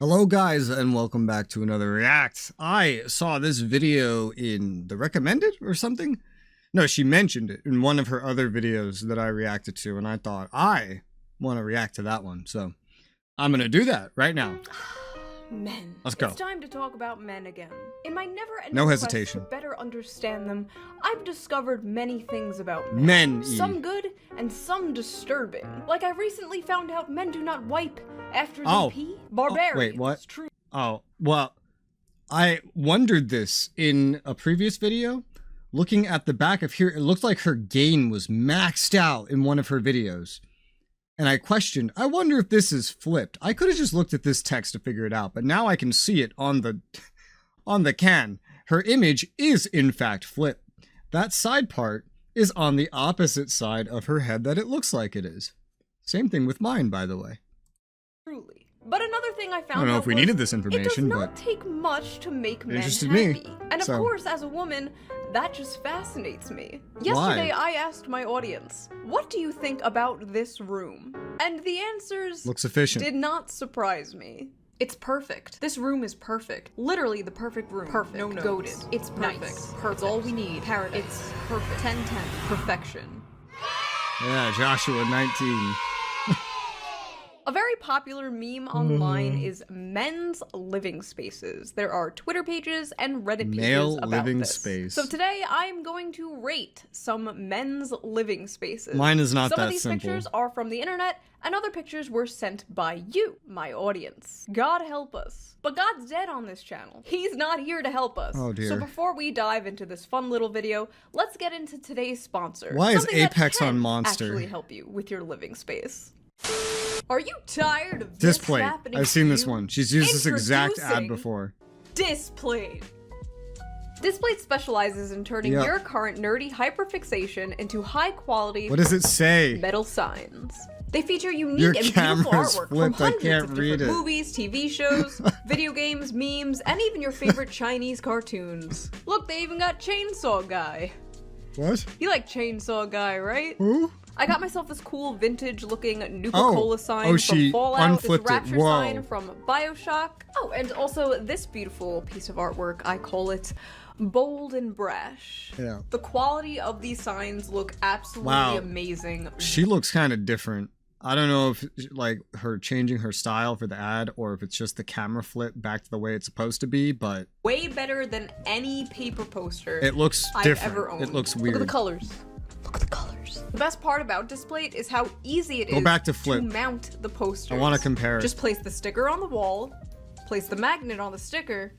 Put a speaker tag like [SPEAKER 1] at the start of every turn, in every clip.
[SPEAKER 1] Hello guys and welcome back to another React. I saw this video in the recommended or something. No, she mentioned it in one of her other videos that I reacted to and I thought I want to react to that one. So I'm going to do that right now.
[SPEAKER 2] Men.
[SPEAKER 1] Let's go.
[SPEAKER 2] It's time to talk about men again. In my never-ending
[SPEAKER 1] No
[SPEAKER 2] quest
[SPEAKER 1] hesitation.
[SPEAKER 2] to better understand them, I've discovered many things about men.
[SPEAKER 1] Men.
[SPEAKER 2] Some good and some disturbing. Like I recently found out men do not wipe after they pee. Barbarians.
[SPEAKER 1] Wait, what?
[SPEAKER 2] True.
[SPEAKER 1] Oh, well, I wondered this in a previous video. Looking at the back of here, it looked like her gain was maxed out in one of her videos. And I questioned, I wonder if this is flipped. I could have just looked at this text to figure it out, but now I can see it on the can. Her image is in fact flipped. That side part is on the opposite side of her head that it looks like it is. Same thing with mine, by the way.
[SPEAKER 2] Truly. But another thing I found out
[SPEAKER 1] I don't know if we needed this
[SPEAKER 2] it
[SPEAKER 1] information,
[SPEAKER 2] does not
[SPEAKER 1] but
[SPEAKER 2] take much to make men
[SPEAKER 1] interested
[SPEAKER 2] happy.
[SPEAKER 1] me,
[SPEAKER 2] And of
[SPEAKER 1] so.
[SPEAKER 2] course, as a woman, that just fascinates me. Yesterday, I asked my audience, what do you think about this room? And the answers
[SPEAKER 1] looks efficient.
[SPEAKER 2] did not surprise me. It's perfect. This room is perfect. Literally the perfect room. Perfect. No notes. Goated. It's perfect. Nice. Perfect. It's all we need. Paradise. It's perfect. 10-10. Perfection.
[SPEAKER 1] Yeah, Joshua 19.
[SPEAKER 2] A very popular meme online is men's living spaces. There are Twitter pages and Reddit pages about
[SPEAKER 1] living
[SPEAKER 2] this.
[SPEAKER 1] space.
[SPEAKER 2] So today I'm going to rate some men's living spaces.
[SPEAKER 1] Mine is not
[SPEAKER 2] that simple. Some of these pictures are from the internet, and other pictures were sent by you, my audience. God help us. But God's dead on this channel. He's not here to help us.
[SPEAKER 1] Oh dear.
[SPEAKER 2] So before we dive into this fun little video, let's get into today's sponsor.
[SPEAKER 1] Why is
[SPEAKER 2] Something that
[SPEAKER 1] Apex
[SPEAKER 2] can
[SPEAKER 1] on Monster?
[SPEAKER 2] actually help you with your living space. Are you tired of
[SPEAKER 1] Display.
[SPEAKER 2] happening
[SPEAKER 1] I've seen
[SPEAKER 2] to
[SPEAKER 1] this
[SPEAKER 2] you?
[SPEAKER 1] one. She's used this exact ad
[SPEAKER 2] Introducing
[SPEAKER 1] before.
[SPEAKER 2] Displayed. Displayed specializes in turning
[SPEAKER 1] Yep.
[SPEAKER 2] your current nerdy hyperfixation into high-quality
[SPEAKER 1] What does it say?
[SPEAKER 2] metal signs. They feature unique
[SPEAKER 1] Your
[SPEAKER 2] and beautiful
[SPEAKER 1] camera's
[SPEAKER 2] artwork
[SPEAKER 1] flipped,
[SPEAKER 2] from
[SPEAKER 1] I
[SPEAKER 2] hundreds
[SPEAKER 1] can't
[SPEAKER 2] of
[SPEAKER 1] read
[SPEAKER 2] different
[SPEAKER 1] it.
[SPEAKER 2] movies, TV shows, video games, memes, and even your favorite Chinese cartoons. Look, they even got Chainsaw Guy.
[SPEAKER 1] What?
[SPEAKER 2] You like Chainsaw Guy, right?
[SPEAKER 1] Who?
[SPEAKER 2] I got myself this cool vintage-looking Nuka-Cola sign from
[SPEAKER 1] she
[SPEAKER 2] Fallout, this
[SPEAKER 1] unflipped it.
[SPEAKER 2] Rapture
[SPEAKER 1] Whoa.
[SPEAKER 2] sign from BioShock. Oh, and also this beautiful piece of artwork, I call it bold and brash.
[SPEAKER 1] Yeah.
[SPEAKER 2] The quality of these signs look absolutely
[SPEAKER 1] Wow.
[SPEAKER 2] amazing.
[SPEAKER 1] She looks kind of different. I don't know if like her changing her style for the ad or if it's just the camera flip back to the way it's supposed to be, but
[SPEAKER 2] Way better than any paper poster
[SPEAKER 1] it looks
[SPEAKER 2] I've
[SPEAKER 1] different.
[SPEAKER 2] ever owned.
[SPEAKER 1] It looks
[SPEAKER 2] Look
[SPEAKER 1] weird.
[SPEAKER 2] at the colors. Look at the colors. The best part about Displayed is how easy it is
[SPEAKER 1] Go back to flip.
[SPEAKER 2] mount the posters.
[SPEAKER 1] I want to compare it.
[SPEAKER 2] Just place the sticker on the wall, place the magnet on the sticker,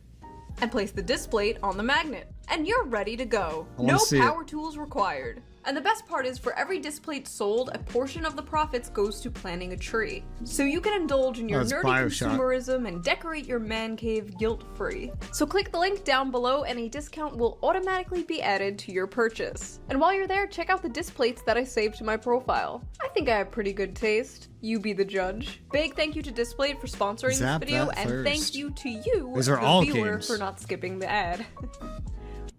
[SPEAKER 2] and place the display on the magnet. And you're ready to go.
[SPEAKER 1] I wanna
[SPEAKER 2] No
[SPEAKER 1] see it.
[SPEAKER 2] power tools required. And the best part is for every display sold, a portion of the profits goes to planting a tree. So you can indulge in your
[SPEAKER 1] That's
[SPEAKER 2] nerdy
[SPEAKER 1] BioShock.
[SPEAKER 2] consumerism and decorate your man cave guilt-free. So click the link down below and a discount will automatically be added to your purchase. And while you're there, check out the displays that I saved to my profile. I think I have pretty good taste. You be the judge. Big thank you to Displayed for sponsoring
[SPEAKER 1] Zap
[SPEAKER 2] this video,
[SPEAKER 1] that
[SPEAKER 2] and
[SPEAKER 1] first.
[SPEAKER 2] thank you to you,
[SPEAKER 1] These are
[SPEAKER 2] the
[SPEAKER 1] all
[SPEAKER 2] viewer,
[SPEAKER 1] games.
[SPEAKER 2] for not skipping the ad.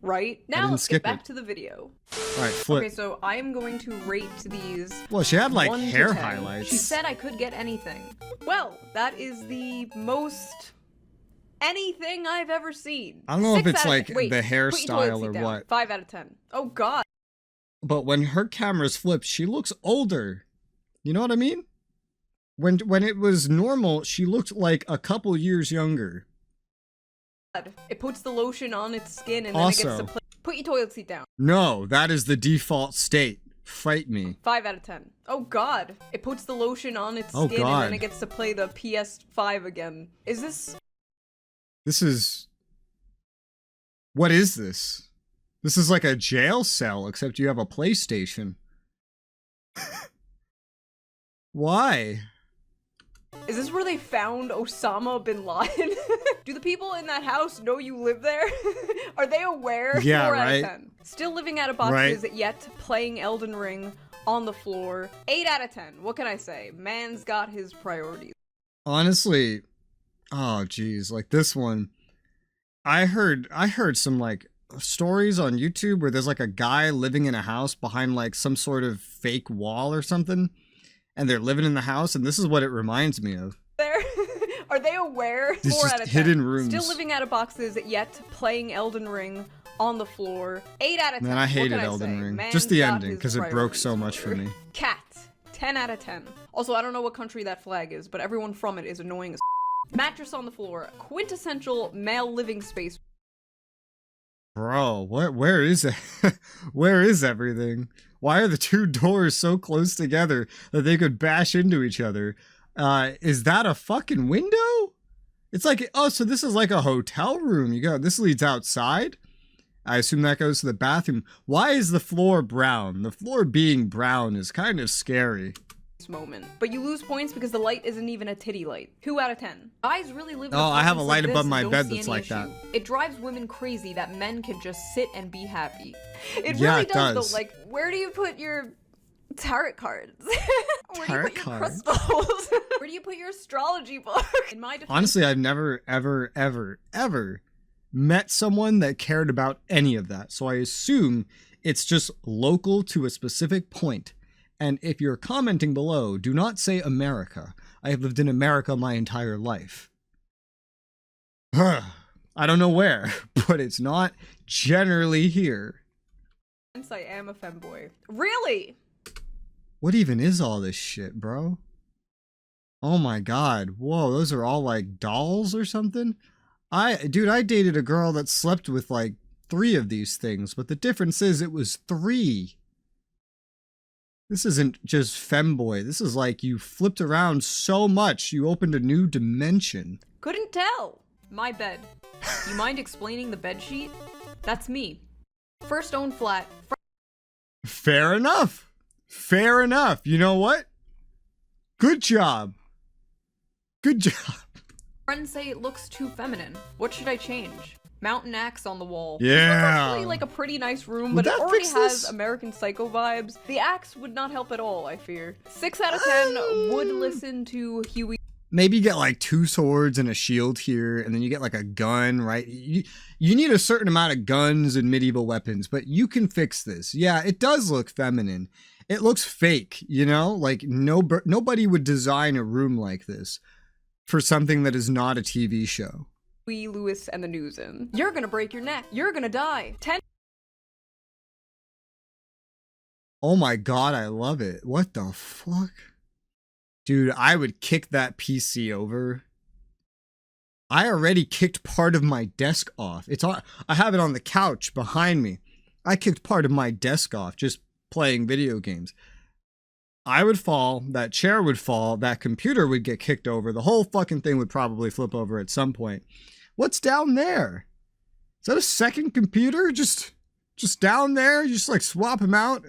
[SPEAKER 2] Right? Now
[SPEAKER 1] didn't
[SPEAKER 2] let's
[SPEAKER 1] skip
[SPEAKER 2] get back
[SPEAKER 1] it.
[SPEAKER 2] to the video.
[SPEAKER 1] All right, flip.
[SPEAKER 2] Okay, so I am going to rate these
[SPEAKER 1] Well, she had like
[SPEAKER 2] 1 to
[SPEAKER 1] hair
[SPEAKER 2] 10.
[SPEAKER 1] highlights.
[SPEAKER 2] She said I could get anything. Well, that is the most anything I've ever seen.
[SPEAKER 1] I don't know if
[SPEAKER 2] 6
[SPEAKER 1] it's
[SPEAKER 2] out of
[SPEAKER 1] like
[SPEAKER 2] 10. Wait,
[SPEAKER 1] the
[SPEAKER 2] put your toilet
[SPEAKER 1] hairstyle
[SPEAKER 2] seat
[SPEAKER 1] or
[SPEAKER 2] down.
[SPEAKER 1] what.
[SPEAKER 2] 5 out of 10. Oh god.
[SPEAKER 1] But when her camera's flipped, she looks older. You know what I mean? When it was normal, she looked like a couple years younger.
[SPEAKER 2] It puts the lotion on its skin and then
[SPEAKER 1] Also-
[SPEAKER 2] it gets to play. Put your toilet seat down.
[SPEAKER 1] No, that is the default state. Fight me.
[SPEAKER 2] 5 out of 10. Oh god. It puts the lotion on its
[SPEAKER 1] Oh,
[SPEAKER 2] skin and
[SPEAKER 1] God.
[SPEAKER 2] then it gets to play the PS5 again. Is this...
[SPEAKER 1] This is... What is this? This is like a jail cell, except you have a PlayStation. Why?
[SPEAKER 2] Is this where they found Osama bin Laden? Do the people in that house know you live there? Are they aware?
[SPEAKER 1] Yeah,
[SPEAKER 2] 4 out
[SPEAKER 1] right.
[SPEAKER 2] of 10. Still living out of boxes, yet playing Elden Ring on the floor. 8 out of 10. What can I say? Man's got his priorities.
[SPEAKER 1] Honestly, oh geez, like this one, I heard some like stories on YouTube where there's like a guy living in a house behind like some sort of fake wall or something, and they're living in the house, and this is what it reminds me of.
[SPEAKER 2] There. Are they aware?
[SPEAKER 1] These
[SPEAKER 2] 4
[SPEAKER 1] just
[SPEAKER 2] out of 10.
[SPEAKER 1] hidden rooms.
[SPEAKER 2] Still living out of boxes, yet playing Elden Ring on the floor. 8 out of 10.
[SPEAKER 1] Man, I hated
[SPEAKER 2] What can
[SPEAKER 1] Elden
[SPEAKER 2] say?
[SPEAKER 1] Ring.
[SPEAKER 2] Man's
[SPEAKER 1] Just the
[SPEAKER 2] got
[SPEAKER 1] ending,
[SPEAKER 2] his
[SPEAKER 1] because it broke so much for
[SPEAKER 2] priorities
[SPEAKER 1] me.
[SPEAKER 2] in order. Cat. 10 out of 10. Also, I don't know what country that flag is, but everyone from it is annoying as Mattress on the floor. Quintessential male living space.
[SPEAKER 1] Bro, where is it? Where is everything? Why are the two doors so close together that they could bash into each other? Is that a fucking window? It's like, oh, so this is like a hotel room. This leads outside? I assume that goes to the bathroom. Why is the floor brown? The floor being brown is kind of scary.
[SPEAKER 2] Moment. But you lose points because the light isn't even a titty light. 2 out of 10. Guys really live in
[SPEAKER 1] Oh, I have a
[SPEAKER 2] apartments
[SPEAKER 1] light
[SPEAKER 2] like
[SPEAKER 1] above
[SPEAKER 2] this
[SPEAKER 1] my
[SPEAKER 2] and don't
[SPEAKER 1] bed
[SPEAKER 2] see
[SPEAKER 1] that's
[SPEAKER 2] any
[SPEAKER 1] like
[SPEAKER 2] issue.
[SPEAKER 1] that.
[SPEAKER 2] It drives women crazy that men can just sit and be happy. It
[SPEAKER 1] Yeah,
[SPEAKER 2] really
[SPEAKER 1] it
[SPEAKER 2] does
[SPEAKER 1] does.
[SPEAKER 2] though. Like, where do you put your tarot cards? Where
[SPEAKER 1] Tarot
[SPEAKER 2] do you put your
[SPEAKER 1] cards?
[SPEAKER 2] crystals? Where do you put your astrology book? In my defense,
[SPEAKER 1] Honestly, I've never, ever, ever, ever met someone that cared about any of that. So I assume it's just local to a specific point. And if you're commenting below, do not say America. I have lived in America my entire life. I don't know where, but it's not generally here.
[SPEAKER 2] I am a femboy. Really?
[SPEAKER 1] What even is all this shit, bro? Oh my god. Whoa, those are all like dolls or something? Dude, I dated a girl that slept with like 3 of these things, but the difference is it was 3. This isn't just femboy. This is like you flipped around so much, you opened a new dimension.
[SPEAKER 2] Couldn't tell. My bed. You mind explaining the bed sheet? That's me. First own flat.
[SPEAKER 1] Fair enough. Fair enough. You know what? Good job. Good job.
[SPEAKER 2] Friends say it looks too feminine. What should I change? Mountain axe on the wall.
[SPEAKER 1] Yeah.
[SPEAKER 2] This one's actually like a pretty nice room,
[SPEAKER 1] Would
[SPEAKER 2] but it
[SPEAKER 1] that
[SPEAKER 2] already
[SPEAKER 1] fix
[SPEAKER 2] has
[SPEAKER 1] this?
[SPEAKER 2] American Psycho vibes. The axe would not help at all, I fear. 6 out of 10 would listen to Huey.
[SPEAKER 1] Maybe you get like 2 swords and a shield here, and then you get like a gun, right? You need a certain amount of guns and medieval weapons, but you can fix this. Yeah, it does look feminine. It looks fake, you know? Like nobody would design a room like this for something that is not a TV show.
[SPEAKER 2] Lewis and the News in. You're gonna break your neck. You're gonna die. 10.
[SPEAKER 1] Oh my god, I love it. What the fuck? Dude, I would kick that PC over. I already kicked part of my desk off. I have it on the couch behind me. I kicked part of my desk off just playing video games. I would fall, that chair would fall, that computer would get kicked over, the whole fucking thing would probably flip over at some point. What's down there? Is that a second computer? Just down there? You just like swap them out?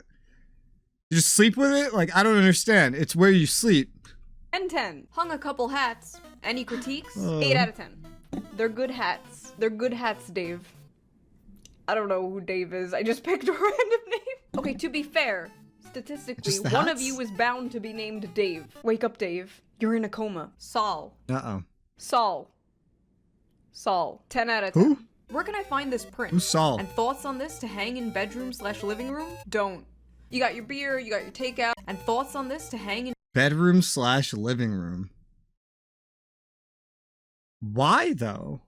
[SPEAKER 1] You just sleep with it? Like, I don't understand. It's where you sleep.
[SPEAKER 2] 10. Hung a couple hats. Any critiques? 8 out of 10. They're good hats. They're good hats, Dave. I don't know who Dave is. I just picked a random name. Okay, to be fair, statistically,
[SPEAKER 1] Just the
[SPEAKER 2] one of
[SPEAKER 1] hats?
[SPEAKER 2] you is bound to be named Dave. Wake up, Dave. You're in a coma. Saul.
[SPEAKER 1] Uh-oh.
[SPEAKER 2] Saul. 10 out of 10.
[SPEAKER 1] Who?
[SPEAKER 2] Where can I find this print?
[SPEAKER 1] Who's Saul?
[SPEAKER 2] And thoughts on this to hang in bedroom/living room? Don't. You got your beer, you got your takeout, and thoughts on this to hang in
[SPEAKER 1] Bedroom/living room. Why though?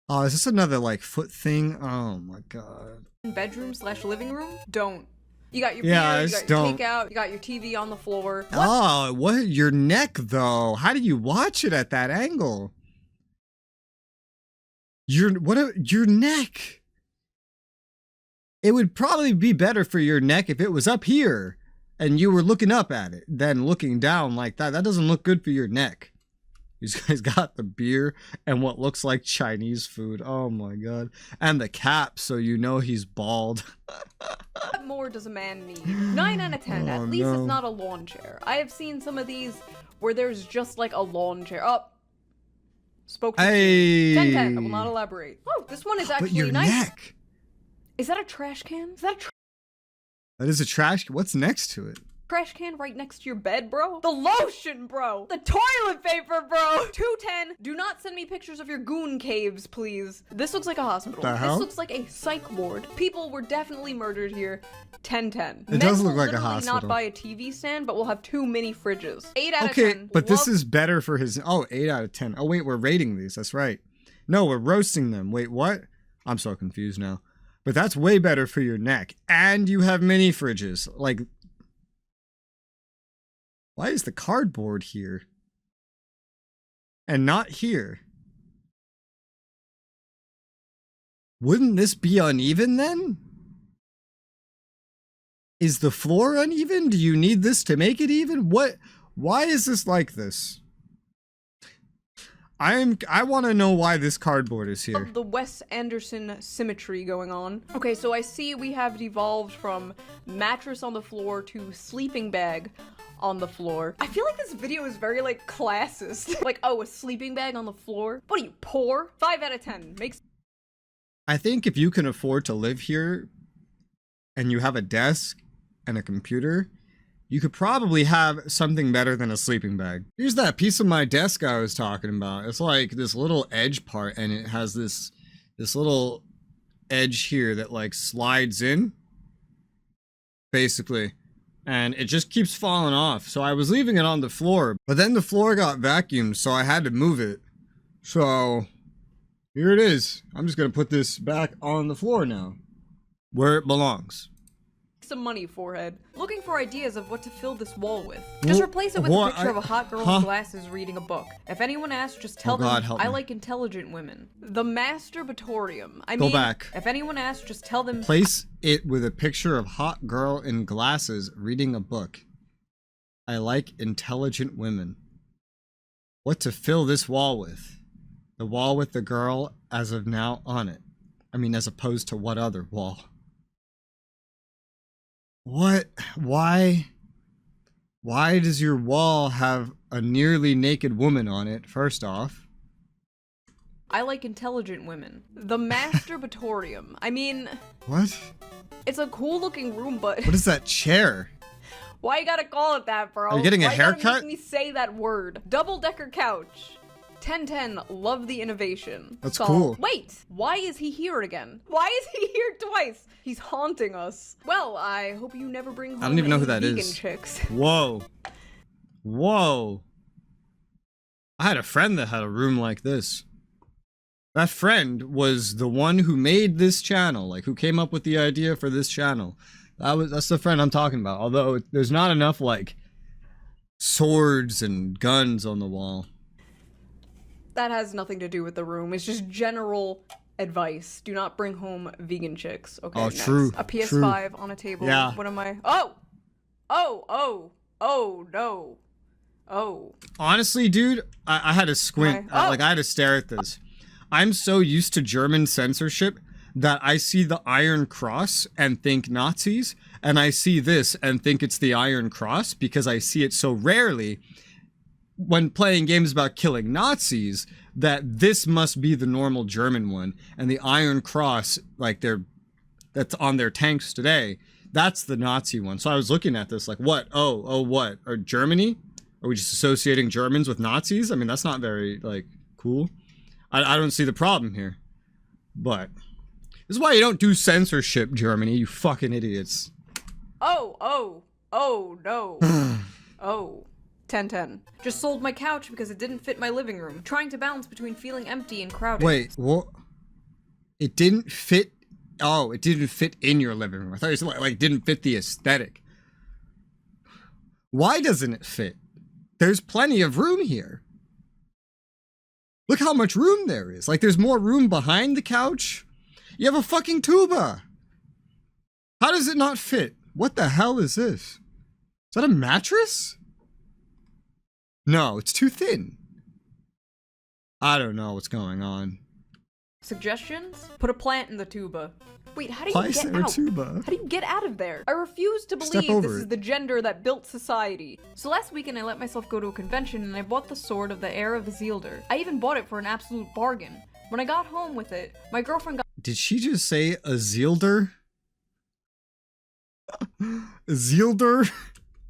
[SPEAKER 1] Oh, is this another like foot thing? Oh my god.
[SPEAKER 2] bedroom/living room? Don't. You got your
[SPEAKER 1] Yeah,
[SPEAKER 2] beer, you
[SPEAKER 1] just
[SPEAKER 2] got your
[SPEAKER 1] don't.
[SPEAKER 2] takeout, you got your TV on the floor. What?
[SPEAKER 1] Oh, what? Your neck though? How do you watch it at that angle? Your neck. It would probably be better for your neck if it was up here and you were looking up at it than looking down like that. That doesn't look good for your neck. These guys got the beer and what looks like Chinese food. Oh my god. And the cap, so you know he's bald.
[SPEAKER 2] What more does a man need? 9 out of 10.
[SPEAKER 1] Oh,
[SPEAKER 2] At least
[SPEAKER 1] no.
[SPEAKER 2] it's not a lawn chair. I have seen some of these where there's just like a lawn chair. Oh. Spoke to
[SPEAKER 1] Hey.
[SPEAKER 2] 10. I will not elaborate. Oh, this one is
[SPEAKER 1] But
[SPEAKER 2] actually
[SPEAKER 1] your
[SPEAKER 2] nice.
[SPEAKER 1] neck.
[SPEAKER 2] Is that a trash can? Is that a
[SPEAKER 1] That is a trash. What's next to it?
[SPEAKER 2] Trash can right next to your bed, bro. The lotion, bro. The toilet paper, bro. 210. Do not send me pictures of your goon caves, please. This looks like a hospital.
[SPEAKER 1] The hell?
[SPEAKER 2] This looks like a psych ward. People were definitely murdered here. 1010.
[SPEAKER 1] It does look
[SPEAKER 2] will
[SPEAKER 1] like a
[SPEAKER 2] literally
[SPEAKER 1] hospital.
[SPEAKER 2] not buy a TV stand, but we'll have 2 mini fridges. 8 out of
[SPEAKER 1] Okay,
[SPEAKER 2] 10.
[SPEAKER 1] but this
[SPEAKER 2] Love-
[SPEAKER 1] is better for his... Oh, 8 out of 10. Oh, wait, we're rating these. That's right. No, we're roasting them. Wait, what? I'm so confused now. But that's way better for your neck. And you have mini fridges. Like... Why is the cardboard here? And not here? Wouldn't this be uneven then? Is the floor uneven? Do you need this to make it even? What? Why is this like this? I want to know why this cardboard is here.
[SPEAKER 2] Of the Wes Anderson symmetry going on. Okay, so I see we have devolved from mattress on the floor to sleeping bag on the floor. I feel like this video is very, like, classist. Like, oh, a sleeping bag on the floor? What are you, poor? 5 out of 10. Makes...
[SPEAKER 1] I think if you can afford to live here and you have a desk and a computer, you could probably have something better than a sleeping bag. Here's that piece of my desk I was talking about. It's like this little edge part, and it has this little edge here that like slides in, basically. And it just keeps falling off. So I was leaving it on the floor, but then the floor got vacuumed, so I had to move it. So here it is. I'm just gonna put this back on the floor now, where it belongs.
[SPEAKER 2] Some money, forehead. Looking for ideas of what to fill this wall with. Just replace it with a picture of a hot girl with glasses reading a book. If anyone asks, just tell them I like intelligent women. The masturbatorium. I mean,
[SPEAKER 1] Go back.
[SPEAKER 2] If anyone asks, just tell them.
[SPEAKER 1] Place it with a picture of hot girl in glasses reading a book. I like intelligent women. What to fill this wall with? The wall with the girl as of now on it. I mean, as opposed to what other wall? What? Why? Why does your wall have a nearly naked woman on it, first off?
[SPEAKER 2] I like intelligent women. The masturbatorium. I mean...
[SPEAKER 1] What?
[SPEAKER 2] It's a cool looking room, but...
[SPEAKER 1] What is that chair?
[SPEAKER 2] Why you gotta call it that, bro?
[SPEAKER 1] Are you getting a haircut?
[SPEAKER 2] Why you gotta make me say that word? Double-decker couch. 1010, love the innovation.
[SPEAKER 1] That's cool.
[SPEAKER 2] Wait, why is he here again? Why is he here twice? He's haunting us. Well, I hope you never bring home
[SPEAKER 1] I don't even know who
[SPEAKER 2] any
[SPEAKER 1] that
[SPEAKER 2] vegan
[SPEAKER 1] is.
[SPEAKER 2] chicks.
[SPEAKER 1] Whoa. Whoa. I had a friend that had a room like this. That friend was the one who made this channel, like who came up with the idea for this channel. That's the friend I'm talking about. Although there's not enough like swords and guns on the wall.
[SPEAKER 2] That has nothing to do with the room. It's just general advice. Do not bring home vegan chicks. Okay,
[SPEAKER 1] Oh,
[SPEAKER 2] next.
[SPEAKER 1] true.
[SPEAKER 2] A PS5 on a table.
[SPEAKER 1] Yeah.
[SPEAKER 2] What am I? Oh! Oh no. Oh.
[SPEAKER 1] Honestly, dude, I had to squint.
[SPEAKER 2] Why? Oh.
[SPEAKER 1] Like, I had to stare at this. I'm so used to German censorship that I see the Iron Cross and think Nazis, and I see this and think it's the Iron Cross because I see it so rarely when playing games about killing Nazis that this must be the normal German one, and the Iron Cross, like that's on their tanks today, that's the Nazi one. So I was looking at this like, what? Oh, what? Or Germany? Are we just associating Germans with Nazis? I mean, that's not very, like, cool. I don't see the problem here. But this is why you don't do censorship, Germany, you fucking idiots.
[SPEAKER 2] Oh no. Oh. 1010. Just sold my couch because it didn't fit my living room. Trying to balance between feeling empty and crowded.
[SPEAKER 1] Wait, what? It didn't fit? Oh, it didn't fit in your living room. I thought you said like it didn't fit the aesthetic. Why doesn't it fit? There's plenty of room here. Look how much room there is. Like there's more room behind the couch. You have a fucking tuba. How does it not fit? What the hell is this? Is that a mattress? No, it's too thin. I don't know what's going on.
[SPEAKER 2] Suggestions? Put a plant in the tuba. Wait, how do you
[SPEAKER 1] Why
[SPEAKER 2] get
[SPEAKER 1] is there a
[SPEAKER 2] out?
[SPEAKER 1] tuba?
[SPEAKER 2] How do you get out of there? I refuse to
[SPEAKER 1] Step
[SPEAKER 2] believe
[SPEAKER 1] over
[SPEAKER 2] this is
[SPEAKER 1] it.
[SPEAKER 2] the gender that built society. So last weekend I let myself go to a convention and I bought the sword of the heir of Isildur. I even bought it for an absolute bargain. When I got home with it, my girlfriend got—
[SPEAKER 1] Did she just say Isildur? Isildur?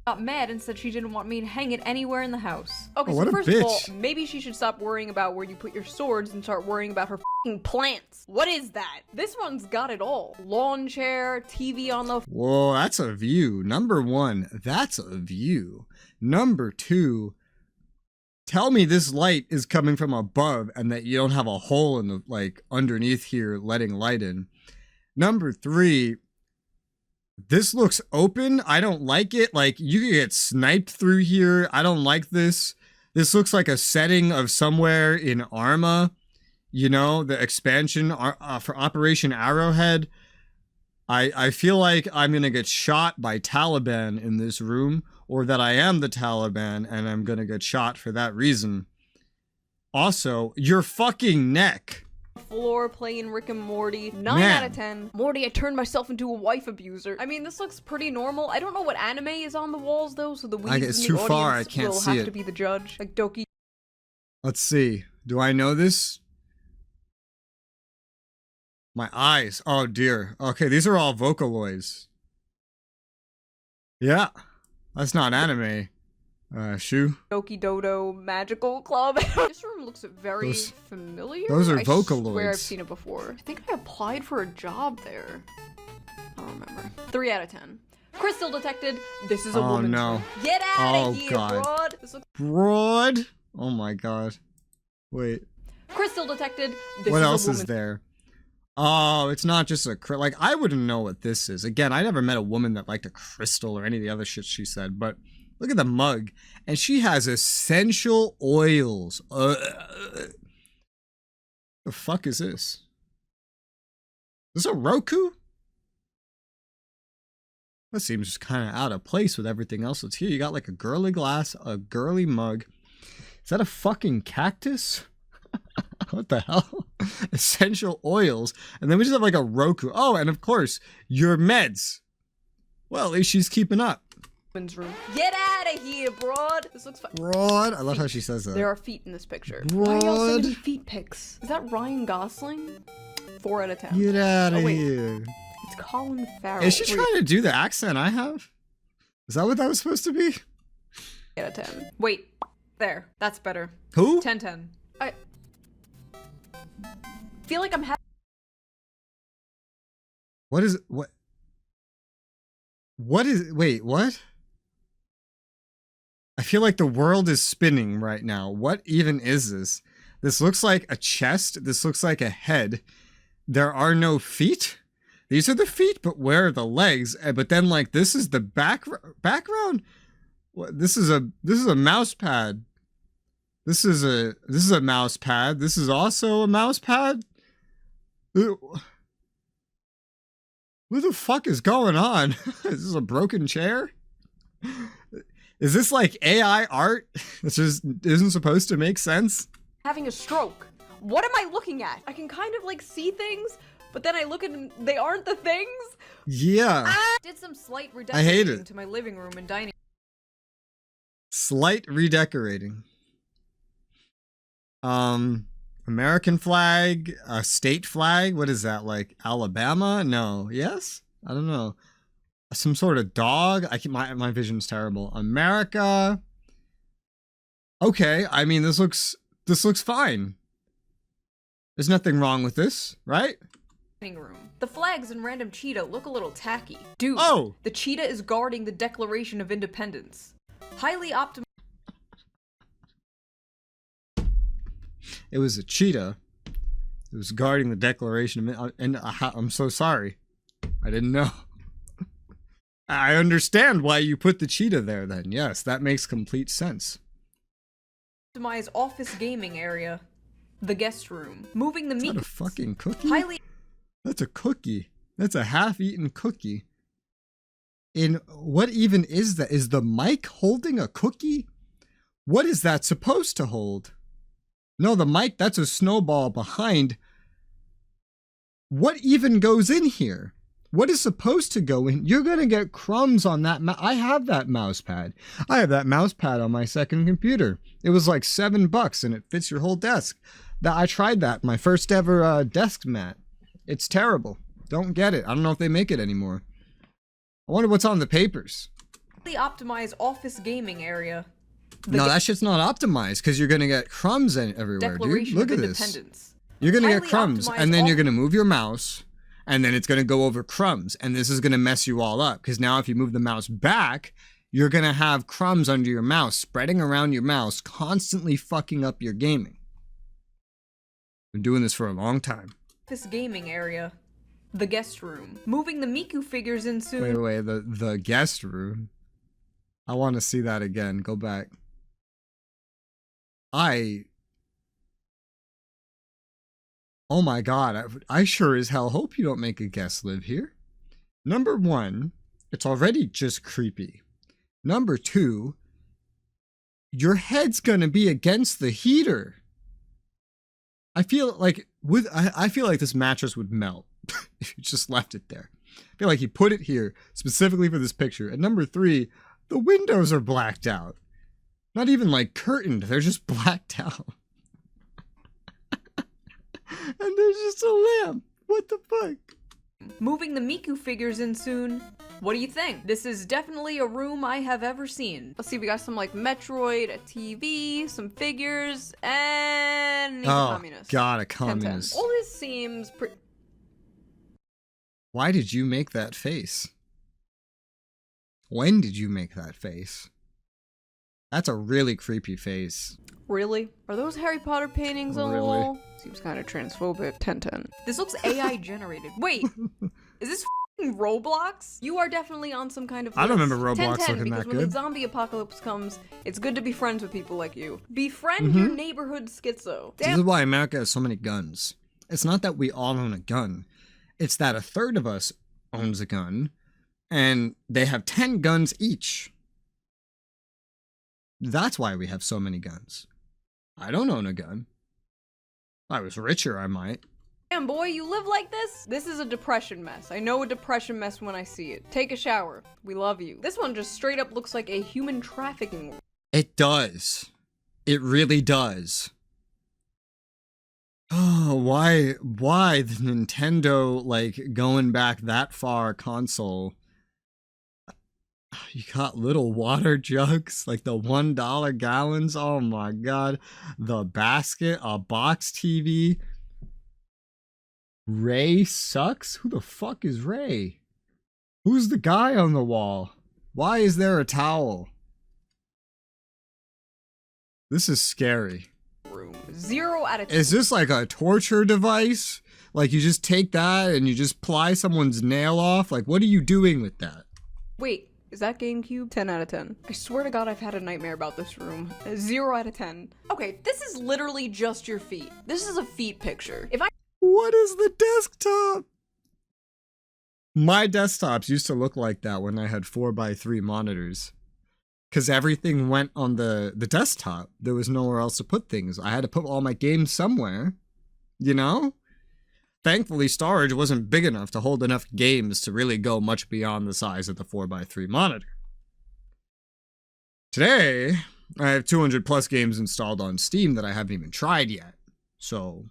[SPEAKER 2] got mad and said she didn't want me to hang it anywhere in the house. Okay,
[SPEAKER 1] what
[SPEAKER 2] so
[SPEAKER 1] a
[SPEAKER 2] first of all,
[SPEAKER 1] bitch.
[SPEAKER 2] maybe she should stop worrying about where you put your swords and start worrying about her f***ing plants. What is that? This one's got it all. Lawn chair, TV on the
[SPEAKER 1] Whoa, that's a view. Number one, that's a view. Number two, tell me this light is coming from above and that you don't have a hole in the, like, underneath here letting light in. Number three, this looks open. I don't like it. Like, you could get sniped through here. I don't like this. This looks like a setting of somewhere in Arma. You know, the expansion for Operation Arrowhead. I feel like I'm going to get shot by Taliban in this room, or that I am the Taliban and I'm going to get shot for that reason. Also, your fucking neck.
[SPEAKER 2] floor playing Rick and Morty. 9
[SPEAKER 1] Man.
[SPEAKER 2] out of 10. Morty, I turned myself into a wife abuser. I mean, this looks pretty normal. I don't know what anime is on the walls though, so the weebs
[SPEAKER 1] it's
[SPEAKER 2] in
[SPEAKER 1] too
[SPEAKER 2] the
[SPEAKER 1] far,
[SPEAKER 2] audience
[SPEAKER 1] I can't
[SPEAKER 2] will
[SPEAKER 1] see
[SPEAKER 2] have
[SPEAKER 1] it.
[SPEAKER 2] to be the judge. Like Doki.
[SPEAKER 1] Let's see. Do I know this? My eyes. Oh dear. Okay, these are all Vocaloids. Yeah. That's not anime. Shoe.
[SPEAKER 2] Doki Dodo Magical Club. This room looks very familiar.
[SPEAKER 1] those are
[SPEAKER 2] I swear
[SPEAKER 1] Vocaloids.
[SPEAKER 2] I've seen it before. I think I applied for a job there. I don't remember. 3 out of 10. Crystal detected. This is a
[SPEAKER 1] Oh,
[SPEAKER 2] woman's
[SPEAKER 1] no.
[SPEAKER 2] room. Get out of
[SPEAKER 1] Oh,
[SPEAKER 2] here,
[SPEAKER 1] God.
[SPEAKER 2] broad. This looks
[SPEAKER 1] Broad. Oh my god. Wait.
[SPEAKER 2] Crystal detected. This
[SPEAKER 1] What
[SPEAKER 2] is
[SPEAKER 1] else
[SPEAKER 2] a
[SPEAKER 1] is
[SPEAKER 2] woman's
[SPEAKER 1] there? Oh, it's not just a like, I wouldn't know what this is. Again, I never met a woman that liked a crystal or any of the other shit she said, but look at the mug. And she has essential oils. The fuck is this? Is this a Roku? That seems just kind of out of place with everything else that's here. You got like a girly glass, a girly mug. Is that a fucking cactus? What the hell? Essential oils. And then we just have like a Roku. Oh, and of course, your meds. Well, at least she's keeping up.
[SPEAKER 2] room. Get out of here, broad. This looks fun.
[SPEAKER 1] Broad. I love how she says that.
[SPEAKER 2] There are feet in this picture. Why are y'all
[SPEAKER 1] Broad.
[SPEAKER 2] sending feet pics? Is that Ryan Gosling? 4 out of 10.
[SPEAKER 1] Get out of
[SPEAKER 2] Oh, wait.
[SPEAKER 1] here.
[SPEAKER 2] It's Colin Farrell.
[SPEAKER 1] Is she
[SPEAKER 2] 3
[SPEAKER 1] trying to do the accent I have? Is that what that was supposed to be?
[SPEAKER 2] out of 10. Wait. There. That's better.
[SPEAKER 1] Who?
[SPEAKER 2] 10-10. I feel like I'm having
[SPEAKER 1] What is what? What is wait, what? I feel like the world is spinning right now. What even is this? This looks like a chest. This looks like a head. There are no feet. These are the feet, but where are the legs? But then like this is the background. What? This is a mouse pad. This is a mouse pad. This is also a mouse pad. What the fuck is going on? Is this a broken chair? Is this like AI art? This just isn't supposed to make sense?
[SPEAKER 2] having a stroke. What am I looking at? I can kind of like see things, but then I look at them, they aren't the things.
[SPEAKER 1] Yeah.
[SPEAKER 2] Did some slight
[SPEAKER 1] I hate
[SPEAKER 2] redecorating
[SPEAKER 1] it.
[SPEAKER 2] to my living room and dining.
[SPEAKER 1] Slight redecorating. American flag, a state flag. What is that, like Alabama? No. Yes? I don't know. Some sort of dog. My vision's terrible. America. Okay, I mean this looks fine. There's nothing wrong with this, right?
[SPEAKER 2] Room. The flags and random cheetah look a little tacky. Dude,
[SPEAKER 1] Oh!
[SPEAKER 2] the cheetah is guarding the Declaration of Independence. Highly optimal.
[SPEAKER 1] It was a cheetah. It was guarding the Declaration of I'm so sorry. I didn't know. I understand why you put the cheetah there then. Yes, that makes complete sense.
[SPEAKER 2] Optimize office gaming area. The guest room. Moving the
[SPEAKER 1] Is
[SPEAKER 2] meat.
[SPEAKER 1] that a fucking cookie?
[SPEAKER 2] Highly
[SPEAKER 1] That's a cookie. That's a half-eaten cookie. What even is that? Is the mic holding a cookie? What is that supposed to hold? No, the mic, that's a snowball behind. What even goes in here? What is supposed to go in? You're going to get crumbs on that. I have that mouse pad. I have that mouse pad on my second computer. It was like $7 and it fits your whole desk. I tried that. My first ever desk mat. It's terrible. Don't get it. I don't know if they make it anymore. I wonder what's on the papers.
[SPEAKER 2] optimize office gaming area.
[SPEAKER 1] No, that shit's not optimized because you're gonna get crumbs everywhere, dude. Look at this. You're gonna get crumbs, and then you're gonna move your mouse, and then it's gonna go over crumbs, and this is gonna mess you all up. Because now if you move the mouse back, you're gonna have crumbs under your mouse, spreading around your mouse, constantly fucking up your gaming. Been doing this for a long time.
[SPEAKER 2] This gaming area. The guest room. Moving the Miku figures in soon.
[SPEAKER 1] Wait, the guest room? I want to see that again. Go back. Oh my god, I sure as hell hope you don't make a guest live here. Number one, it's already just creepy. Number two, your head's gonna be against the heater. I feel like this mattress would melt if you just left it there. I feel like you put it here specifically for this picture. And number three, the windows are blacked out. Not even like curtained, they're just blacked out. And there's just a lamp. What the fuck?
[SPEAKER 2] Moving the Miku figures in soon. What do you think? This is definitely a room I have ever seen. Let's see, we got some like Metroid, a TV, some figures, and a communist.
[SPEAKER 1] God, a communist.
[SPEAKER 2] 10. All this seems pretty...
[SPEAKER 1] Why did you make that face? When did you make that face? That's a really creepy face.
[SPEAKER 2] Really? Are those Harry Potter paintings on the wall? Seems kind of transphobic. 10. This looks AI generated. Wait, is this f***ing Roblox? You are definitely on some kind of list.
[SPEAKER 1] I don't remember Roblox
[SPEAKER 2] 10,
[SPEAKER 1] looking that
[SPEAKER 2] because when
[SPEAKER 1] good.
[SPEAKER 2] the zombie apocalypse comes, it's good to be friends with people like you. Befriend your neighborhood schizo. Damn.
[SPEAKER 1] This is why America has so many guns. It's not that we all own a gun. It's that a third of us owns a gun, and they have 10 guns each. That's why we have so many guns. I don't own a gun. If I was richer, I might.
[SPEAKER 2] Damn, boy, you live like this? This is a depression mess. I know a depression mess when I see it. Take a shower. We love you. This one just straight up looks like a human trafficking.
[SPEAKER 1] It does. It really does. Oh, why the Nintendo, like, going back that far console? You got little water jugs, like the $1 gallons. Oh my god. The basket, a box TV. Ray sucks? Who the fuck is Ray? Who's the guy on the wall? Why is there a towel? This is scary.
[SPEAKER 2] 0 out of 10.
[SPEAKER 1] Is this like a torture device? Like you just take that and you just ply someone's nail off? Like what are you doing with that?
[SPEAKER 2] Wait. Is that GameCube? 10 out of 10. I swear to God I've had a nightmare about this room. 0 out of 10. Okay, this is literally just your feet. This is a feet picture.
[SPEAKER 1] What is the desktop? My desktops used to look like that when I had 4x3 monitors. Because everything went on the desktop. There was nowhere else to put things. I had to put all my games somewhere. You know? Thankfully, storage wasn't big enough to hold enough games to really go much beyond the size of the 4x3 monitor. Today, I have 200 plus games installed on Steam that I haven't even tried yet. So...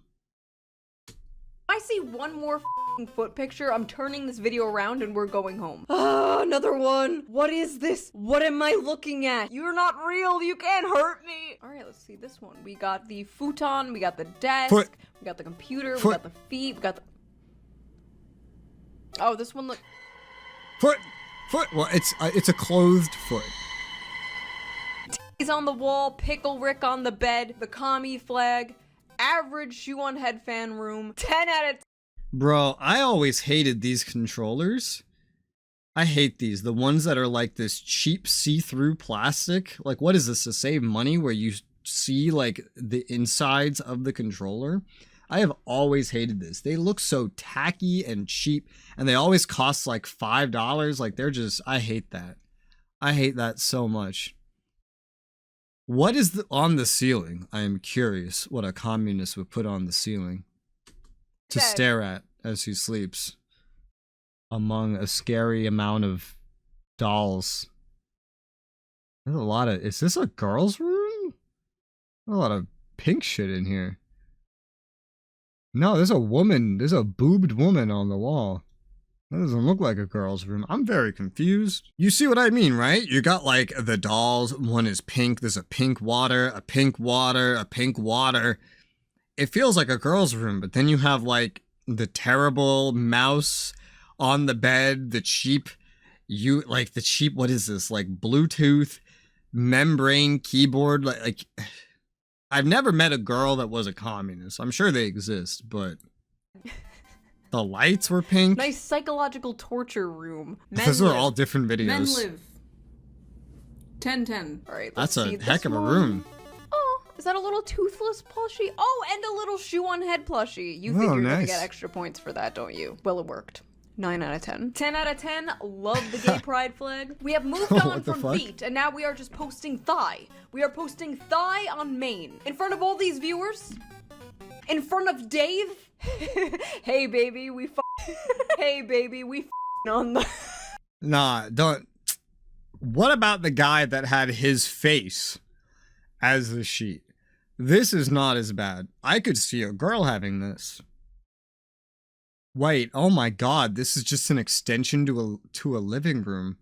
[SPEAKER 2] I see one more f***ing foot picture, I'm turning this video around and we're going home. Ah, another one! What is this? What am I looking at? You're not real, you can't hurt me! Alright, let's see this one. We got the futon, we got the desk, we got the computer, we got the feet, we got the... Oh, this one look...
[SPEAKER 1] Foot! Well, it's a clothed foot.
[SPEAKER 2] He's on the wall, Pickle Rick on the bed, the commie flag... Average ShoeonHead fan room, 10 out of 10.
[SPEAKER 1] Bro, I always hated these controllers. I hate these. The ones that are like this cheap see-through plastic. Like, what is this, to save money where you see, like, the insides of the controller? I have always hated this. They look so tacky and cheap, and they always cost, like, $5. Like, they're just... I hate that. I hate that so much. What is on the ceiling? I am curious what a communist would put on the ceiling to stare at as he sleeps among a scary amount of dolls. There's a lot of... Is this a girl's room? There's a lot of pink shit in here. No, there's a woman. There's a boobed woman on the wall. That doesn't look like a girl's room. I'm very confused. You see what I mean, right? You got like the dolls. One is pink. There's a pink water, a pink water, a pink water. It feels like a girl's room, but then you have like the terrible mouse on the bed, the cheap, what is this? Like Bluetooth membrane keyboard. Like I've never met a girl that was a communist. I'm sure they exist, but the lights were pink.
[SPEAKER 2] Nice psychological torture room.
[SPEAKER 1] Those are all different videos.
[SPEAKER 3] Men live. 10-10.
[SPEAKER 2] All right,
[SPEAKER 1] That's
[SPEAKER 2] let's see
[SPEAKER 1] a heck of a
[SPEAKER 2] one.
[SPEAKER 1] room.
[SPEAKER 2] Oh, is that a little toothless plushie? Oh, and a little ShoeonHead plushie. You think you're gonna get extra points for that, don't you? Well, it worked. 9 out of 10. 10 out of 10. Love the gay pride flag. We have moved on from feet, and now we are just posting thigh. We are posting thigh on main. In front of all these viewers. In front of Dave. Hey baby, we Hey baby, we on the
[SPEAKER 1] Nah, don't. What about the guy that had his face as the sheet? This is not as bad. I could see a girl having this. Wait, oh my god, this is just an extension to a living room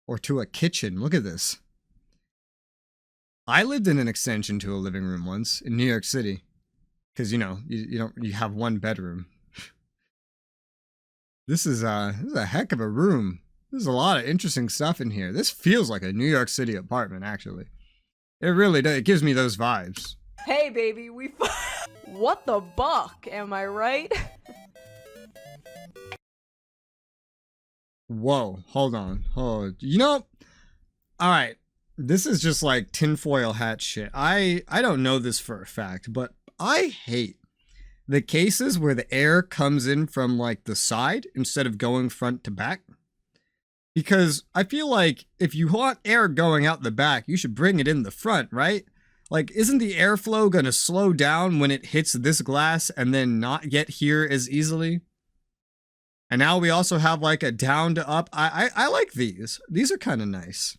[SPEAKER 1] or to a kitchen. Look at this. I lived in an extension to a living room once in New York City. Because, you know, you have one bedroom. This is a heck of a room. There's a lot of interesting stuff in here. This feels like a New York City apartment, actually. It really does. It gives me those vibes.
[SPEAKER 2] Hey, baby, we What the buck? Am I right?
[SPEAKER 1] Whoa, hold on. Oh, you know, all right. This is just like tinfoil hat shit. I don't know this for a fact, but I hate the cases where the air comes in from like the side instead of going front to back. Because I feel like if you want air going out the back, you should bring it in the front, right? Like, isn't the airflow going to slow down when it hits this glass and then not get here as easily? And now we also have like a down to up. I like these. These are kind of nice.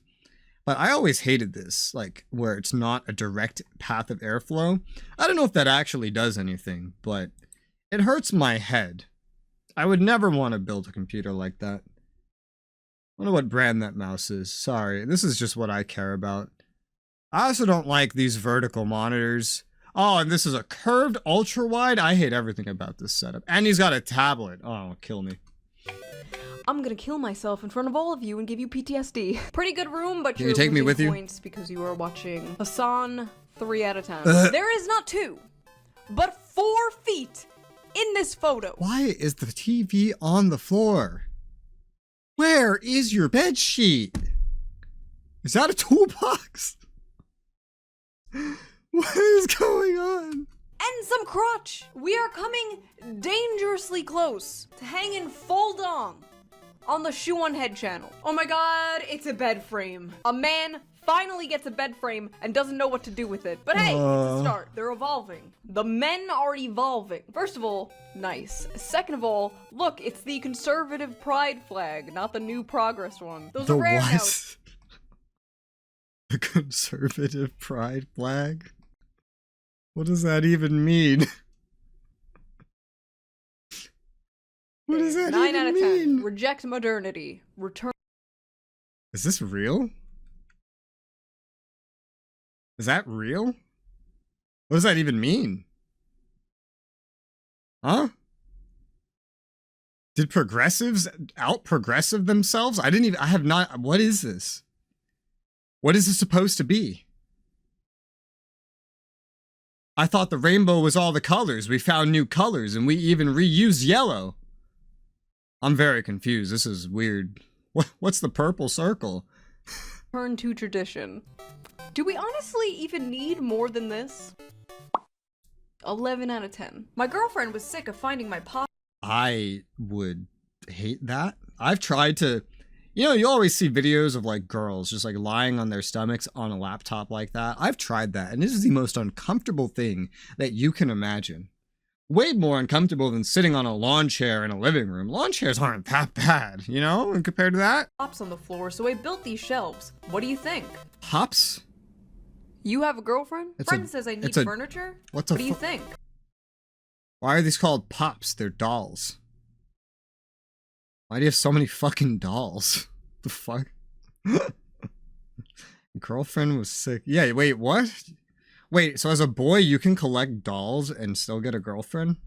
[SPEAKER 1] But I always hated this, like, where it's not a direct path of airflow. I don't know if that actually does anything, but it hurts my head. I would never want to build a computer like that. I don't know what brand that mouse is. Sorry, this is just what I care about. I also don't like these vertical monitors. Oh, and this is a curved ultra-wide? I hate everything about this setup. And he's got a tablet. Oh, kill me.
[SPEAKER 2] I'm gonna kill myself in front of all of you and give you PTSD. Pretty good room, but you're
[SPEAKER 1] take me with you?
[SPEAKER 2] points because you are watching Hassan 3 out of 10. There is not 2, but 4 feet in this photo.
[SPEAKER 1] Why is the TV on the floor? Where is your bed sheet? Is that a toolbox? What is going on?
[SPEAKER 2] And some crotch. We are coming dangerously close to hanging full dong on the ShoeonHead channel. Oh my god, it's a bed frame. A man finally gets a bed frame and doesn't know what to do with it. But hey, it's a start. They're evolving. The men are evolving. First of all, nice. Second of all, look, it's the conservative pride flag, not the new progress one. Those are rare now.
[SPEAKER 1] The conservative pride flag? What does that even mean? What does that
[SPEAKER 2] 9
[SPEAKER 1] even
[SPEAKER 2] out of
[SPEAKER 1] mean?
[SPEAKER 2] 10. Reject modernity. Return.
[SPEAKER 1] Is this real? Is that real? What does that even mean? Huh? Did progressives out-progressive themselves? I have not, what is this? What is this supposed to be? I thought the rainbow was all the colors. We found new colors and we even reused yellow. I'm very confused. This is weird. What's the purple circle?
[SPEAKER 2] Turn to tradition. Do we honestly even need more than this? 11 out of 10. My girlfriend was sick of finding my pot.
[SPEAKER 1] I would hate that. I've tried to, you know, you always see videos of like girls just like lying on their stomachs on a laptop like that. I've tried that, and this is the most uncomfortable thing that you can imagine. Way more uncomfortable than sitting on a lawn chair in a living room. Lawn chairs aren't that bad, you know, and compared to that.
[SPEAKER 2] Hops on the floor, so I built these shelves. What do you think?
[SPEAKER 1] Hops?
[SPEAKER 2] You have a girlfriend? Friend says I need furniture? What do you think?
[SPEAKER 1] Why are these called pops? They're dolls. Why do you have so many fucking dolls? The fuck? Girlfriend was sick. Yeah, wait, what? Wait, so as a boy, you can collect dolls and still get a girlfriend?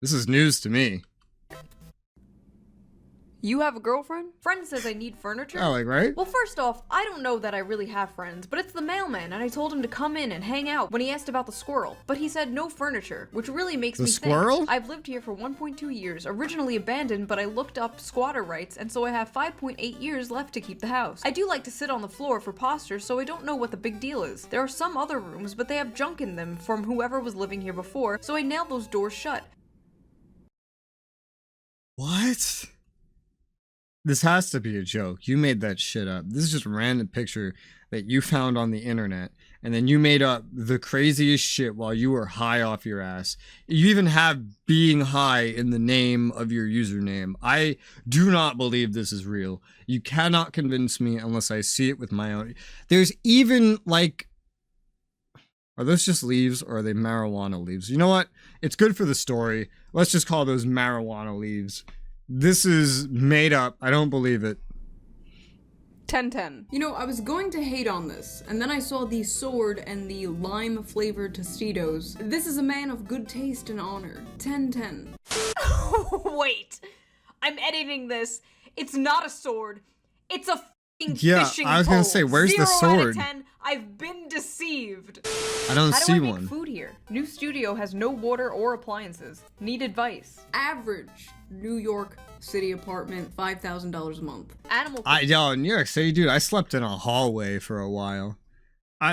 [SPEAKER 1] This is news to me.
[SPEAKER 2] You have a girlfriend? Friend says I need furniture?
[SPEAKER 1] Oh, like, right?
[SPEAKER 2] Well, first off, I don't know that I really have friends, but it's the mailman, and I told him to come in and hang out when he asked about the squirrel. But he said no furniture, which really makes me think.
[SPEAKER 1] The squirrel?
[SPEAKER 2] I've lived here for 1.2 years, originally abandoned, but I looked up squatter rights, and so I have 5.8 years left to keep the house. I do like to sit on the floor for posture, so I don't know what the big deal is. There are some other rooms, but they have junk in them from whoever was living here before, so I nailed those doors shut.
[SPEAKER 1] What? This has to be a joke. You made that shit up. This is just a random picture that you found on the internet. And then you made up the craziest shit while you were high off your ass. You even have being high in the name of your username. I do not believe this is real. You cannot convince me unless I see it with my own. There's even like... Are those just leaves or are they marijuana leaves? You know what? It's good for the story. Let's just call those marijuana leaves. This is made up. I don't believe it.
[SPEAKER 2] 10-10. You know, I was going to hate on this, and then I saw the sword and the lime-flavored Tostitos. This is a man of good taste and honor. 10-10. Wait. I'm editing this. It's not a sword. It's a f***ing fishing pole.
[SPEAKER 1] I was gonna say, where's the sword?
[SPEAKER 2] 0 out of 10. I've been deceived.
[SPEAKER 1] I don't see one.
[SPEAKER 2] How do I make food here? New studio has no water or appliances. Need advice. Average New York City apartment, $5,000 a month.
[SPEAKER 1] Yo, in New York City, dude, I slept in a hallway for a while.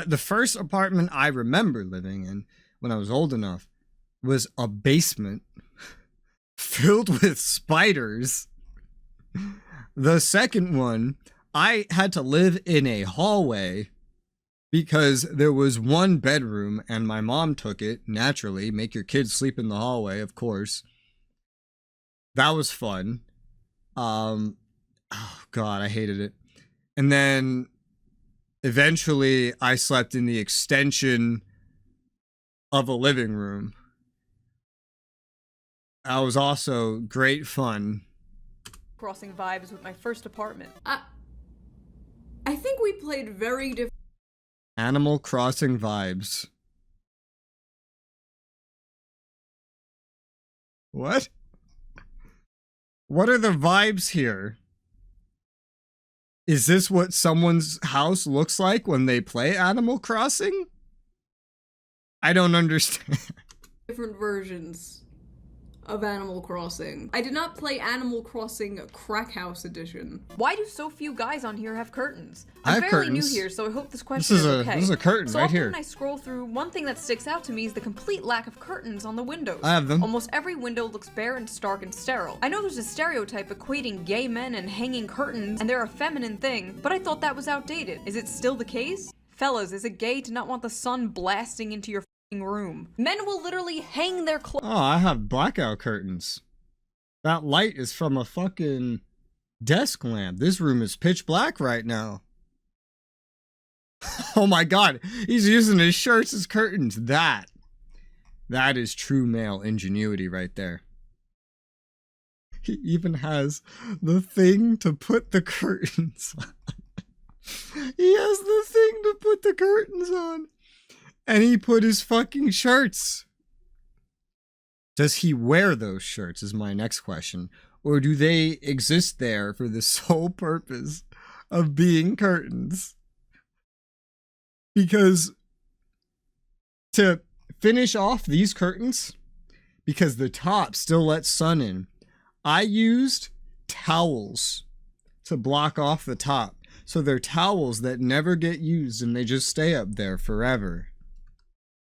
[SPEAKER 1] The first apartment I remember living in when I was old enough was a basement filled with spiders. The second one, I had to live in a hallway because there was one bedroom and my mom took it, naturally. Make your kids sleep in the hallway, of course. That was fun. Oh God, I hated it. And then eventually I slept in the extension of a living room. That was also great fun.
[SPEAKER 2] Crossing vibes with my first apartment. I think we played very different.
[SPEAKER 1] Animal Crossing vibes. What? What are the vibes here? Is this what someone's house looks like when they play Animal Crossing? I don't understand.
[SPEAKER 2] Different versions of Animal Crossing. I did not play Animal Crossing Crack House Edition. Why do so few guys on here have curtains? I'm fairly new here, so I hope this question is okay.
[SPEAKER 1] This is a curtain right here.
[SPEAKER 2] So often when I scroll through, one thing that sticks out to me is the complete lack of curtains on the windows.
[SPEAKER 1] I have them.
[SPEAKER 2] Almost every window looks bare and stark and sterile. I know there's a stereotype equating gay men and hanging curtains, and they're a feminine thing, but I thought that was outdated. Is it still the case? Fellas, is it gay to not want the sun blasting into your room? Men will literally hang their clothes.
[SPEAKER 1] Oh, I have blackout curtains. That light is from a fucking desk lamp. This room is pitch black right now. Oh my God, he's using his shirts as curtains. That is true male ingenuity right there. He even has the thing to put the curtains on. He has the thing to put the curtains on. And he put his fucking shirts. Does he wear those shirts is my next question. Or do they exist there for the sole purpose of being curtains? Because to finish off these curtains, because the top still lets sun in, I used towels to block off the top. So they're towels that never get used and they just stay up there forever.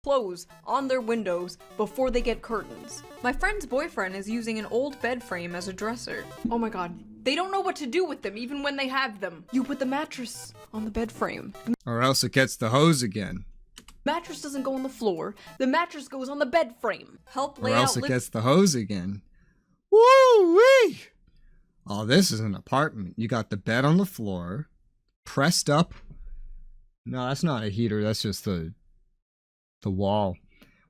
[SPEAKER 2] Clothes on their windows before they get curtains. My friend's boyfriend is using an old bed frame as a dresser. Oh my God. They don't know what to do with them even when they have them. You put the mattress on the bed frame.
[SPEAKER 1] Or else it gets the hose again.
[SPEAKER 2] Mattress doesn't go on the floor. The mattress goes on the bed frame. Help lay out.
[SPEAKER 1] Or else it gets the hose again. Woo-wee! Oh, this is an apartment. You got the bed on the floor, pressed up. No, that's not a heater. That's just the wall.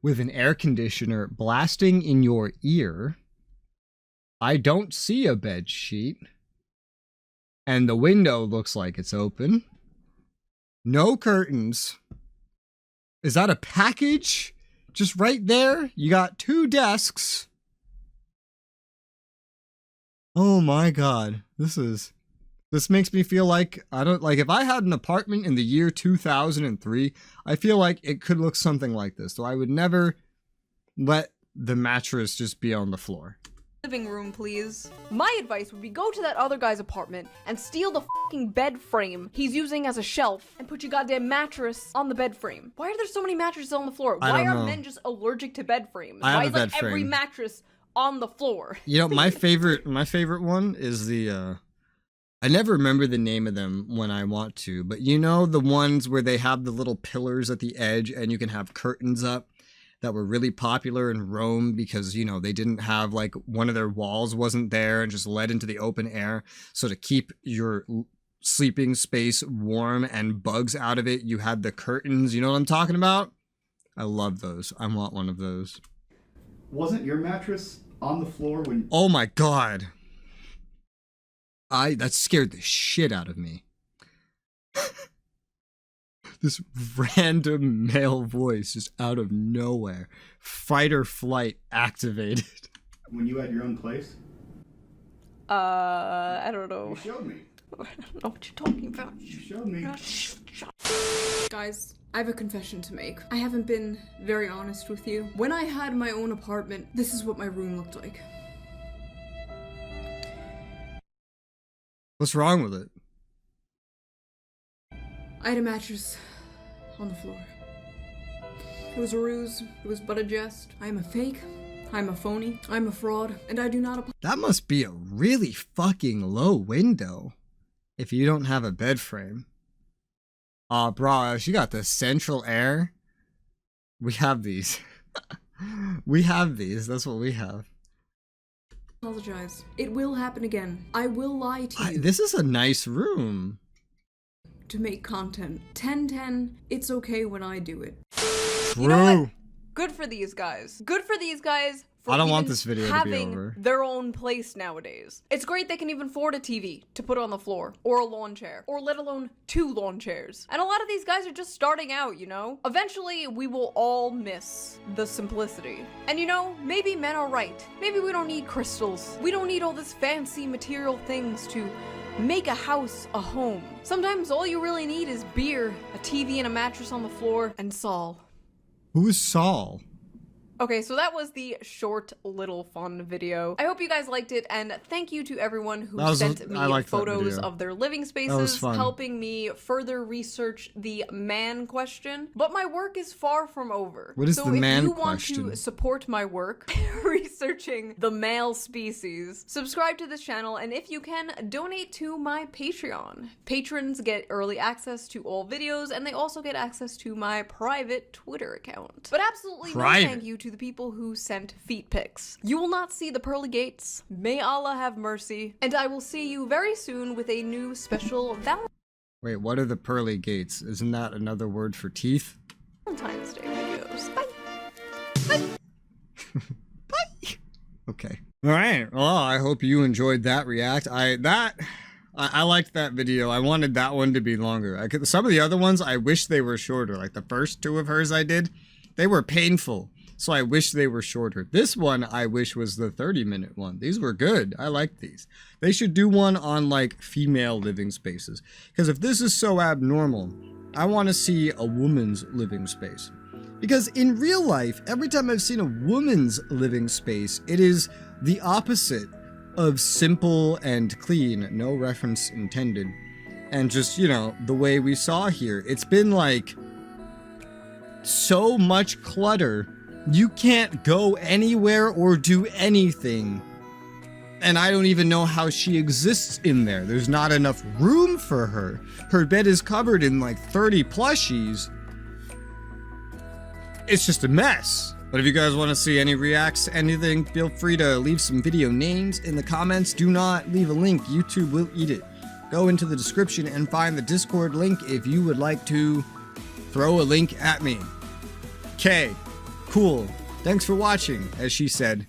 [SPEAKER 1] With an air conditioner blasting in your ear. I don't see a bed sheet. And the window looks like it's open. No curtains. Is that a package? Just right there? You got 2 desks. Oh my god. This makes me feel like, if I had an apartment in the year 2003, I feel like it could look something like this. So I would never let the mattress just be on the floor.
[SPEAKER 2] Living room, please. My advice would be go to that other guy's apartment and steal the fucking bed frame he's using as a shelf and put your goddamn mattress on the bed frame. Why are there so many mattresses on the floor? Why are men just allergic to bed frames?
[SPEAKER 1] I have
[SPEAKER 2] Why
[SPEAKER 1] a
[SPEAKER 2] is
[SPEAKER 1] bed
[SPEAKER 2] like every
[SPEAKER 1] frame.
[SPEAKER 2] mattress on the floor?
[SPEAKER 1] You know, my favorite one is the I never remember the name of them when I want to, but you know the ones where they have the little pillars at the edge and you can have curtains up that were really popular in Rome because, you know, they didn't have, like, one of their walls wasn't there and just led into the open air. So to keep your sleeping space warm and bugs out of it, you had the curtains. You know what I'm talking about? I love those. I want one of those.
[SPEAKER 3] Wasn't your mattress on the floor when...
[SPEAKER 1] Oh my god. That scared the shit out of me. This random male voice just out of nowhere. Fight or flight activated.
[SPEAKER 3] When you had your own place?
[SPEAKER 2] I don't know.
[SPEAKER 3] You showed me.
[SPEAKER 2] I don't know what you're talking about.
[SPEAKER 3] You showed me.
[SPEAKER 2] Guys, I have a confession to make. I haven't been very honest with you. When I had my own apartment, this is what my room looked like.
[SPEAKER 1] What's wrong with it?
[SPEAKER 2] I had a mattress on the floor. It was a ruse. It was but a jest. I am a fake. I'm a phony. I'm a fraud. And I do not apply.
[SPEAKER 1] That must be a really fucking low window if you don't have a bed frame. Aw, bro, she got the central air. We have these. We have these. That's what we have.
[SPEAKER 2] Apologize. It will happen again. I will lie to you.
[SPEAKER 1] This is a nice room.
[SPEAKER 2] To make content. 10/10, it's okay when I do it.
[SPEAKER 1] True.
[SPEAKER 2] You know what? Good for these guys. Good for these guys for
[SPEAKER 1] I don't want
[SPEAKER 2] even
[SPEAKER 1] this video to be
[SPEAKER 2] having
[SPEAKER 1] over.
[SPEAKER 2] their own place nowadays. It's great they can even afford a TV to put on the floor, or a lawn chair, or let alone 2 lawn chairs. And a lot of these guys are just starting out, you know? Eventually, we will all miss the simplicity. And you know, maybe men are right. Maybe we don't need crystals. We don't need all this fancy material things to make a house a home. Sometimes all you really need is beer, a TV and a mattress on the floor, and Saul.
[SPEAKER 1] Who is Saul?
[SPEAKER 2] Okay, so that was the short little fun video. I hope you guys liked it, and thank you to everyone who sent me photos of their living spaces, helping me further research the man question. But my work is far from over.
[SPEAKER 1] What is the man question?
[SPEAKER 2] So if you want to support my work researching the male species, subscribe to this channel, and if you can, donate to my Patreon. Patrons get early access to all videos, and they also get access to my private Twitter account. But absolutely no thank you to the people who sent feet pics. You will not see the pearly gates. May Allah have mercy. And I will see you very soon with a new special
[SPEAKER 1] Wait, what are the pearly gates? Isn't that another word for teeth?
[SPEAKER 2] Valentine's Day videos. Bye.
[SPEAKER 1] Bye. Bye. Okay. All right. Well, I hope you enjoyed that react. I liked that video. I wanted that one to be longer. Some of the other ones, I wish they were shorter. Like the first 2 of hers I did, they were painful. So I wish they were shorter. This one I wish was the 30-minute one. These were good. I like these. They should do one on like female living spaces. Because if this is so abnormal, I want to see a woman's living space. Because in real life, every time I've seen a woman's living space, it is the opposite of simple and clean. No reference intended. And just, you know, the way we saw here. It's been like so much clutter. You can't go anywhere or do anything. And I don't even know how she exists in there. There's not enough room for her. Her bed is covered in like 30 plushies. It's just a mess. But if you guys want to see any reacts to anything, feel free to leave some video names in the comments. Do not leave a link. YouTube will eat it. Go into the description and find the Discord link if you would like to throw a link at me. Okay. Cool. Thanks for watching, as she said.